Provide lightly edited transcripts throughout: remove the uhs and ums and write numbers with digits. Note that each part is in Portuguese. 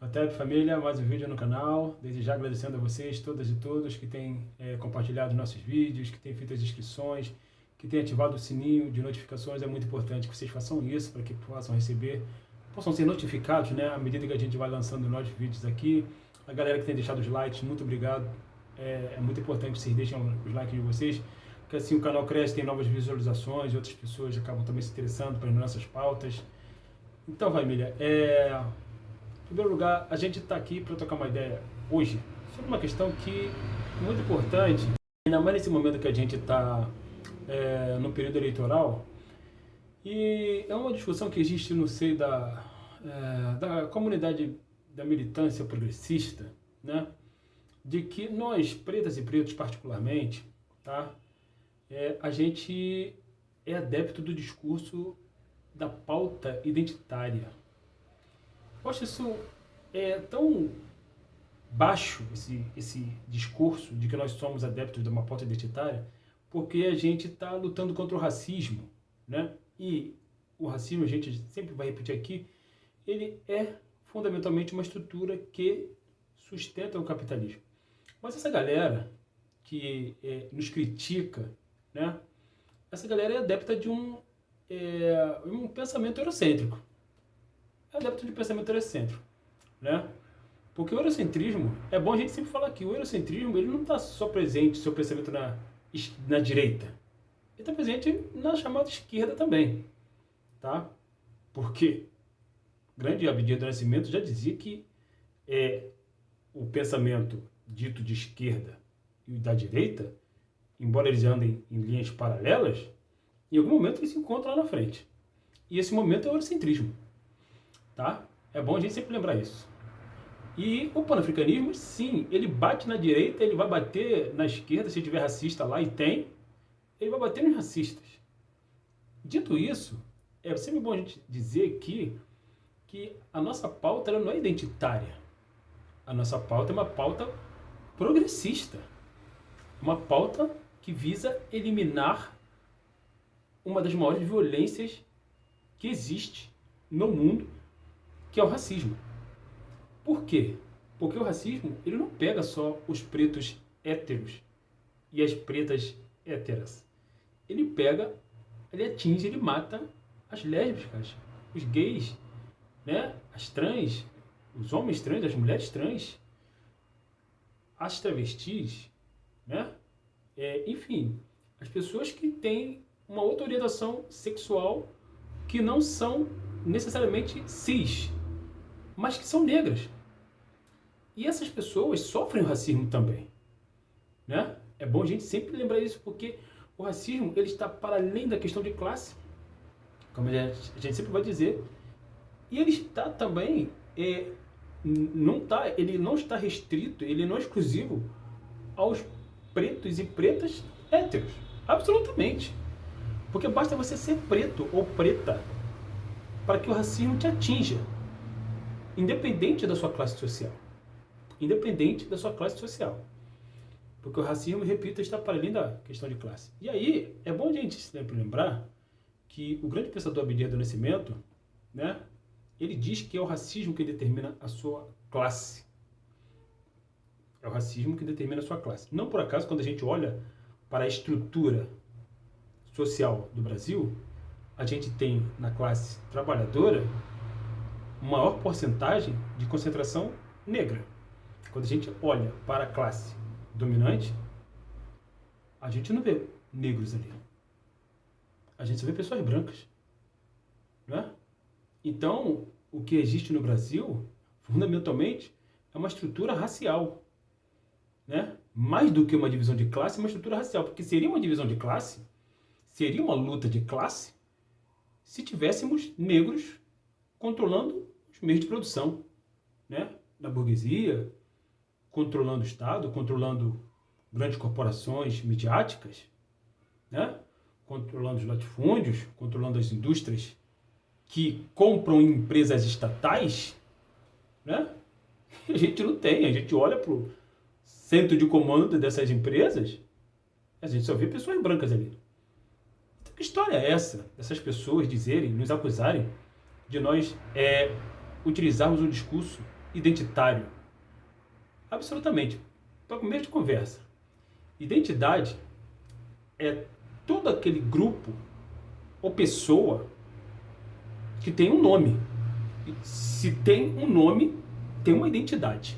Otep família, mais um vídeo no canal. Desde já agradecendo a vocês, todas e todos que têm compartilhado nossos vídeos, que têm feito as inscrições, que têm ativado o sininho de notificações. É muito importante que vocês façam isso para que possam ser notificados, né, à medida que a gente vai lançando novos vídeos aqui. A galera que tem deixado os likes, muito obrigado. É muito importante que vocês deixem os likes de vocês, porque assim o canal cresce, tem novas visualizações e outras pessoas acabam também se interessando pelas nossas pautas. Então, família, em primeiro lugar, a gente está aqui para trocar uma ideia hoje sobre uma questão que é muito importante, ainda mais nesse momento que a gente está no período eleitoral, e é uma discussão que existe no seio da comunidade da militância progressista, né? De que nós, pretas e pretos particularmente, tá? A gente é adepto do discurso da pauta identitária. Eu acho isso tão baixo, esse discurso de que nós somos adeptos de uma pauta identitária, porque a gente está lutando contra o racismo, né? E o racismo, a gente sempre vai repetir aqui, ele é fundamentalmente uma estrutura que sustenta o capitalismo. Mas essa galera que nos critica, né? Essa galera é adepta de um pensamento eurocêntrico. É adepto de pensamento eurocêntrico, né? Porque o eurocentrismo, é bom a gente sempre falar aqui, o eurocentrismo ele não está só presente, seu pensamento na direita. Ele está presente na chamada esquerda também, tá? Porque o grande Abdias do Nascimento já dizia que o pensamento dito de esquerda e da direita, embora eles andem em linhas paralelas, em algum momento eles se encontram lá na frente. E esse momento é o eurocentrismo. Tá? É bom a gente sempre lembrar isso. E o panafricanismo, sim, ele bate na direita, ele vai bater na esquerda, se tiver racista lá, e tem, ele vai bater nos racistas. Dito isso, é sempre bom a gente dizer que a nossa pauta ela não é identitária. A nossa pauta é uma pauta progressista. Uma pauta que visa eliminar uma das maiores violências que existe no mundo, que é o racismo. Por quê? Porque o racismo ele não pega só os pretos héteros e as pretas héteras. Ele atinge, ele mata as lésbicas, os gays, né? As trans, os homens trans, as mulheres trans, as travestis, né? Enfim, as pessoas que têm uma outra orientação sexual que não são necessariamente cis, mas que são negras. E essas pessoas sofrem o racismo também, né? É bom a gente sempre lembrar isso, porque o racismo ele está para além da questão de classe, como a gente sempre vai dizer, e ele está também, ele não está restrito, ele não é exclusivo aos pretos e pretas héteros, absolutamente. Porque basta você ser preto ou preta para que o racismo te atinja, independente da sua classe social. Independente da sua classe social. Porque o racismo, repito, está para além da questão de classe. E aí, é bom a gente sempre lembrar que o grande pensador Abdias do Nascimento, né, ele diz que é o racismo que determina a sua classe. É o racismo que determina a sua classe. Não por acaso, quando a gente olha para a estrutura social do Brasil, a gente tem na classe trabalhadora maior porcentagem de concentração negra. Quando a gente olha para a classe dominante, a gente não vê negros ali. A gente só vê pessoas brancas. Né? Então, o que existe no Brasil, fundamentalmente, é uma estrutura racial. Né? Mais do que uma divisão de classe, é uma estrutura racial. Porque seria uma divisão de classe, seria uma luta de classe, se tivéssemos negros controlando os meios de produção, né? Da burguesia, controlando o Estado, controlando grandes corporações midiáticas, né? Controlando os latifúndios, controlando as indústrias que compram empresas estatais, né? A gente não tem, a gente olha para o centro de comando dessas empresas, a gente só vê pessoas brancas ali. Então, que história é essa? Dessas pessoas dizerem, nos acusarem de nós utilizarmos um discurso identitário. Absolutamente. Para começo de conversa. Identidade é todo aquele grupo ou pessoa que tem um nome. Se tem um nome, tem uma identidade.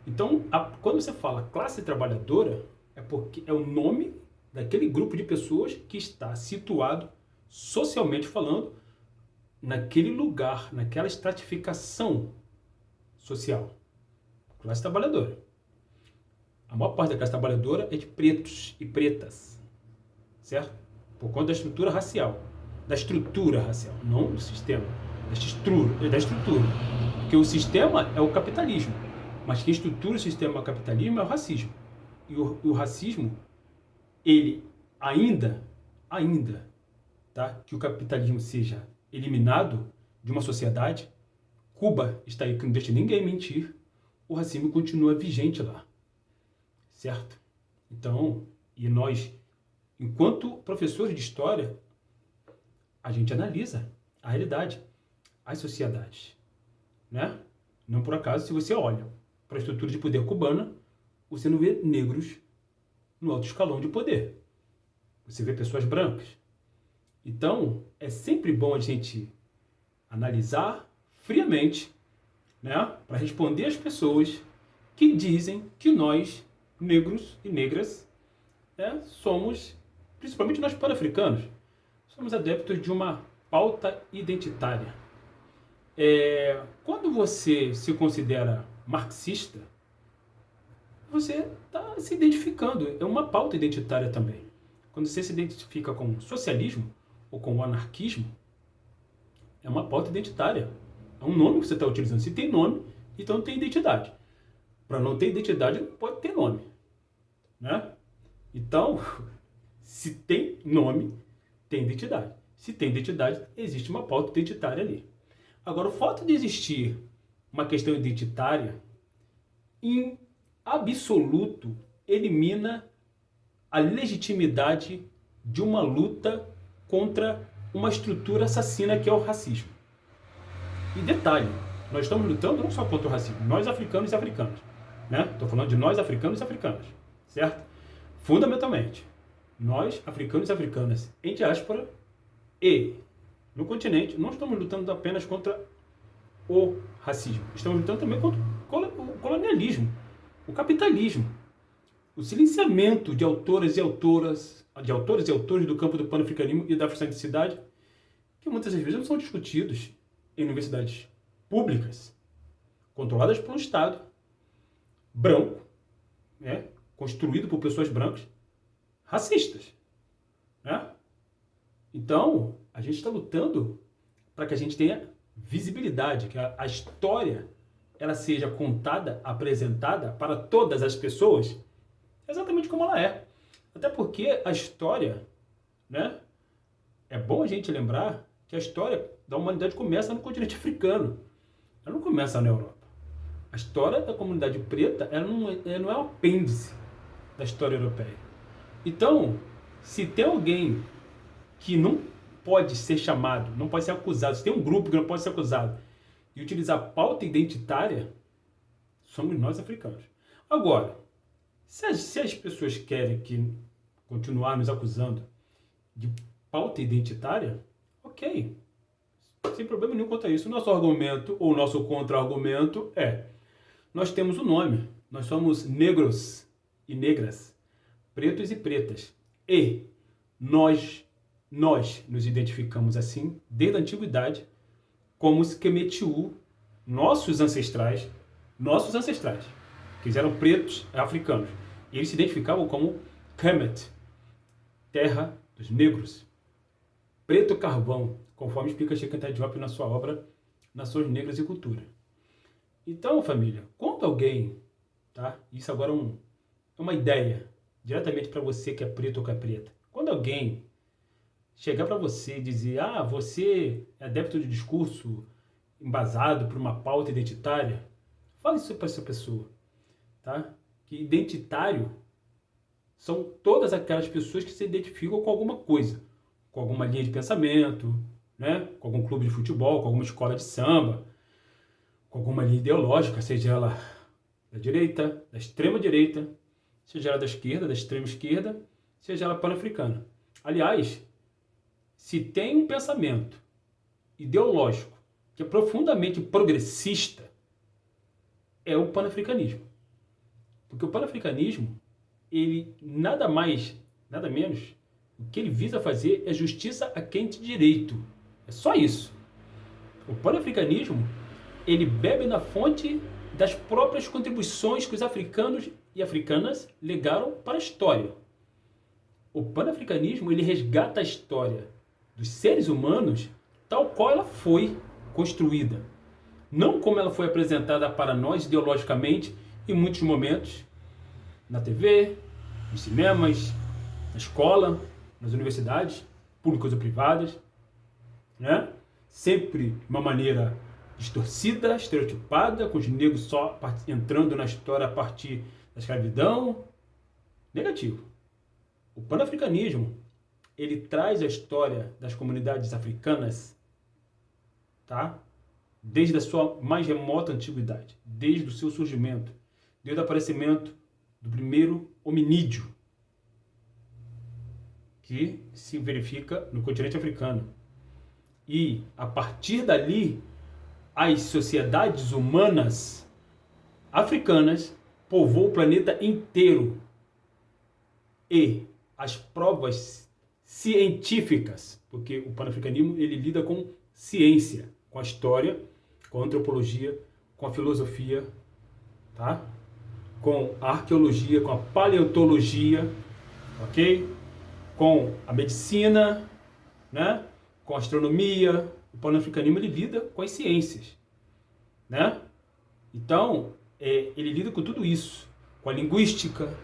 Então, quando você fala classe trabalhadora, é porque é o nome daquele grupo de pessoas que está situado, socialmente falando, naquele lugar, naquela estratificação social. Classe trabalhadora. A maior parte da classe trabalhadora é de pretos e pretas, certo? Por conta da estrutura racial. Da estrutura racial, não do sistema. Da estrutura. Porque o sistema é o capitalismo. Mas quem estrutura o sistema capitalismo é o racismo. E o racismo, ele ainda, tá? Que o capitalismo seja eliminado de uma sociedade, Cuba está aí que não deixa ninguém mentir, o racismo continua vigente lá, certo? Então, e nós, enquanto professores de história, a gente analisa a realidade, as sociedades, né? Não por acaso, se você olha para a estrutura de poder cubana, você não vê negros no alto escalão de poder. Você vê pessoas brancas. Então, é sempre bom a gente analisar friamente, né, para responder às pessoas que dizem que nós, negros e negras, né, somos, principalmente nós pan-africanos, somos adeptos de uma pauta identitária. Quando você se considera marxista, você está se identificando, é uma pauta identitária também. Quando você se identifica com o socialismo ou com o anarquismo, é uma pauta identitária. É um nome que você está utilizando. Se tem nome, então tem identidade. Para não ter identidade, não pode ter nome, né? Então, se tem nome, tem identidade. Se tem identidade, existe uma pauta identitária ali. Agora, o fato de existir uma questão identitária, em absoluto, elimina a legitimidade de uma luta contra uma estrutura assassina que é o racismo. E detalhe, nós estamos lutando não só contra o racismo, nós africanos e africanas, né? Estou falando de nós africanos e africanas, certo? Fundamentalmente, nós africanos e africanas em diáspora e no continente, não estamos lutando apenas contra o racismo, estamos lutando também contra o colonialismo, o capitalismo, o silenciamento de autores e autores do campo do panafricanismo e da afrocentricidade, que muitas vezes não são discutidos em universidades públicas, controladas por um Estado branco, né, construído por pessoas brancas, racistas, né? Então, a gente está lutando para que a gente tenha visibilidade, que a história ela seja contada, apresentada para todas as pessoas exatamente como ela é. Até porque a história, né, é bom a gente lembrar que a história da humanidade começa no continente africano. Ela não começa na Europa. A história da comunidade preta ela não é um apêndice da história europeia. Então, se tem alguém que não pode ser chamado, não pode ser acusado, se tem um grupo que não pode ser acusado de utilizar pauta identitária, somos nós africanos. Agora, se as pessoas querem continuar nos acusando de pauta identitária, ok, sem problema nenhum quanto a isso. O nosso argumento ou o nosso contra-argumento é: nós temos um nome, nós somos negros e negras, pretos e pretas, e nós nos identificamos assim desde a antiguidade como os Kemetiu, nossos ancestrais, que eram pretos africanos. E eles se identificavam como Kemet, terra dos negros, preto carvão, conforme explica Cheikh Anta Diop na sua obra Nações Negras e Cultura. Então, família, quando alguém, tá? Isso agora é uma ideia, diretamente para você que é preto ou que é preta. Quando alguém chegar para você e dizer, você é adepto de discurso embasado por uma pauta identitária, fale isso para essa pessoa, tá? Que identitário são todas aquelas pessoas que se identificam com alguma coisa, com alguma linha de pensamento, né? Com algum clube de futebol, com alguma escola de samba, com alguma linha ideológica, seja ela da direita, da extrema direita, seja ela da esquerda, da extrema esquerda, seja ela pan-africana. Aliás, se tem um pensamento ideológico que é profundamente progressista, é o panafricanismo. Porque o panafricanismo, ele nada mais, nada menos, o que ele visa fazer é justiça a quem tem direito. É só isso. O panafricanismo, ele bebe na fonte das próprias contribuições que os africanos e africanas legaram para a história. O panafricanismo, ele resgata a história dos seres humanos tal qual ela foi construída. Não como ela foi apresentada para nós ideologicamente em muitos momentos, na TV, nos cinemas, na escola, nas universidades, públicas ou privadas, né? Sempre de uma maneira distorcida, estereotipada, com os negros só entrando na história a partir da escravidão. Negativo. O panafricanismo, ele traz a história das comunidades africanas, tá? Desde a sua mais remota antiguidade, desde o seu surgimento, desde o aparecimento do primeiro hominídeo que se verifica no continente africano. E, a partir dali, as sociedades humanas africanas povoam o planeta inteiro. E as provas científicas, porque o panafricanismo ele lida com ciência, com a história, com a antropologia, com a filosofia, tá? Com a arqueologia, com a paleontologia, ok? Com a medicina, né? Com a astronomia. O panafricanismo ele lida com as ciências, né? Então, ele lida com tudo isso, com a linguística,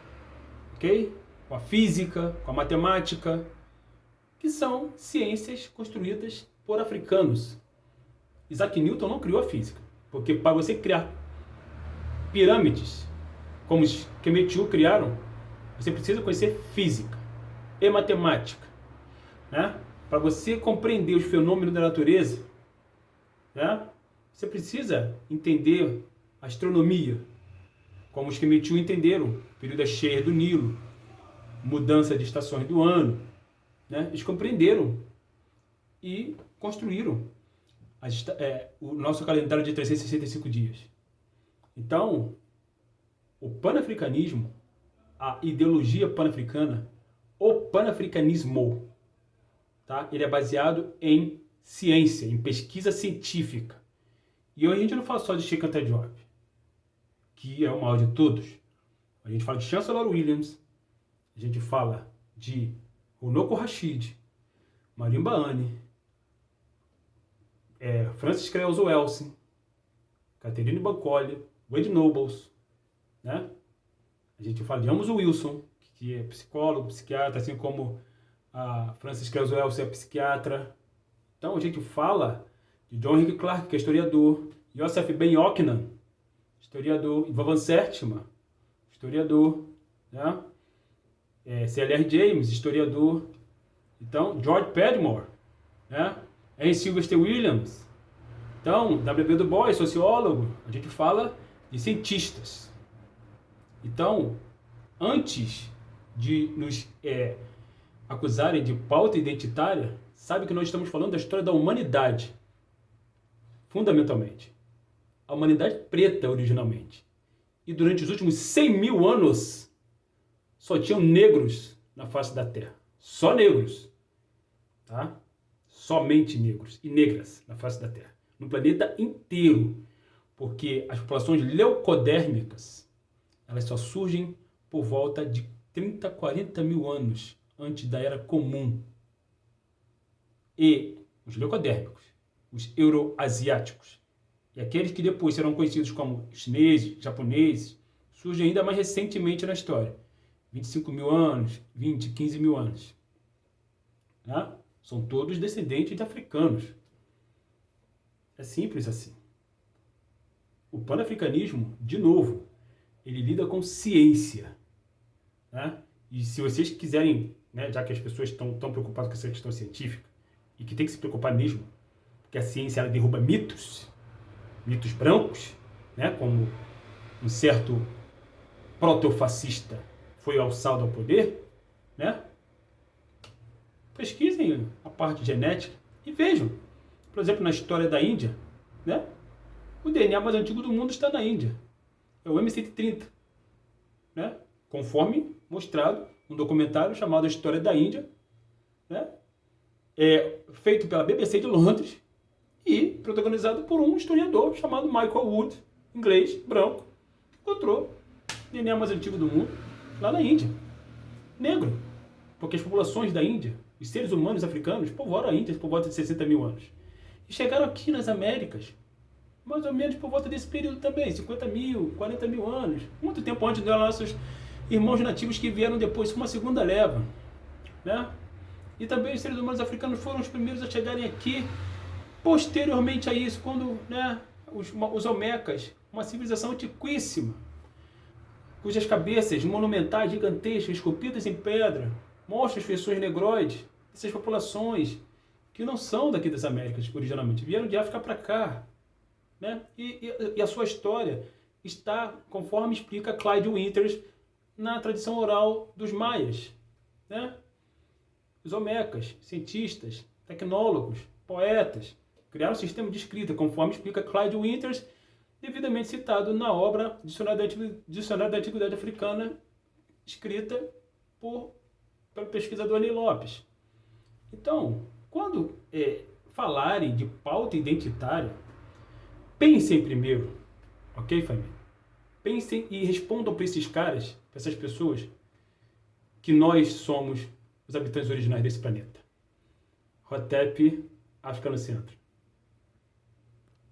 ok? Com a física, com a matemática, que são ciências construídas por africanos. Isaac Newton não criou a física, porque para você criar pirâmides, como os Kemetiu criaram, você precisa conhecer física e matemática, né? Para você compreender os fenômenos da natureza, né? Você precisa entender a astronomia, como os Kemetiu entenderam, período das cheias do Nilo, mudança de estações do ano, né? Eles compreenderam e construíram o nosso calendário de 365 dias. Então, o panafricanismo, a ideologia panafricana, o panafricanismo, tá? Ele é baseado em ciência, em pesquisa científica. E hoje a gente não fala só de Cheikh Anta Diop, que é o maior de todos. A gente fala de Chancellor Williams, a gente fala de Runoko Rashid, Marimba Ani, Francis Krauze Welsing, Catherine Bancole, Wade Nobles, né? A gente fala de Amos Wilson, que é psicólogo, psiquiatra, assim como a Francis Krauze Welsing é psiquiatra. Então a gente fala de John Henrik Clarke, que é historiador, Joseph Ben Jochannan, historiador, Ivan Van Sertima, historiador, né? C.L.R. James, historiador. Então, George Padmore, né? Henry Sylvester Williams. Então, W.B. Du Bois, sociólogo. A gente fala de cientistas. Então, antes de nos acusarem de pauta identitária, sabe que nós estamos falando da história da humanidade. Fundamentalmente. A humanidade preta, originalmente. E durante os últimos 100 mil anos, só tinham negros na face da Terra. Só negros. Tá? Somente negros e negras na face da Terra. No planeta inteiro. Porque as populações leucodérmicas, elas só surgem por volta de 30, 40 mil anos antes da Era Comum. E os leucodérmicos, os euroasiáticos, e aqueles que depois serão conhecidos como chineses, japoneses, surgem ainda mais recentemente na história. 25 mil anos, 20, 15 mil anos. Né? São todos descendentes de africanos. É simples assim. O panafricanismo, de novo, ele lida com ciência. Né? E se vocês quiserem, né, já que as pessoas estão tão preocupadas com essa questão científica, e que tem que se preocupar mesmo, porque a ciência ela derruba mitos, mitos brancos, né, como um certo protofascista foi alçado ao poder, né? Pesquisem a parte genética e vejam, por exemplo, na história da Índia, né? O DNA mais antigo do mundo está na Índia. É o M130, né? Conforme mostrado um documentário chamado A História da Índia, né? Feito pela BBC de Londres e protagonizado por um historiador chamado Michael Wood, inglês, branco, que encontrou o DNA mais antigo do mundo lá na Índia. Negro, porque as populações da Índia, os seres humanos africanos, povoaram a Índia por volta de 60 mil anos. E chegaram aqui nas Américas, mais ou menos por volta desse período também, 50 mil, 40 mil anos. Muito tempo antes dos nossos irmãos nativos que vieram depois, uma segunda leva, né? E também os seres humanos africanos foram os primeiros a chegarem aqui, posteriormente a isso, quando, né, os Olmecas, uma civilização antiquíssima, cujas cabeças monumentais, gigantescas, esculpidas em pedra, mostram as feições negroides dessas populações que não são daqui das Américas originalmente, vieram de África para cá, né? E a sua história está, conforme explica Clyde Winters, na tradição oral dos maias, né? Os Olmecas, cientistas, tecnólogos, poetas, criaram um sistema de escrita, conforme explica Clyde Winters, devidamente citado na obra Dicionário da Antiguidade Africana, escrita pelo pesquisador Ney Lopes. Então, quando falarem de pauta identitária, pensem primeiro, ok, família? Pensem e respondam para esses caras, para essas pessoas, que nós somos os habitantes originais desse planeta. Hotep, África no Centro.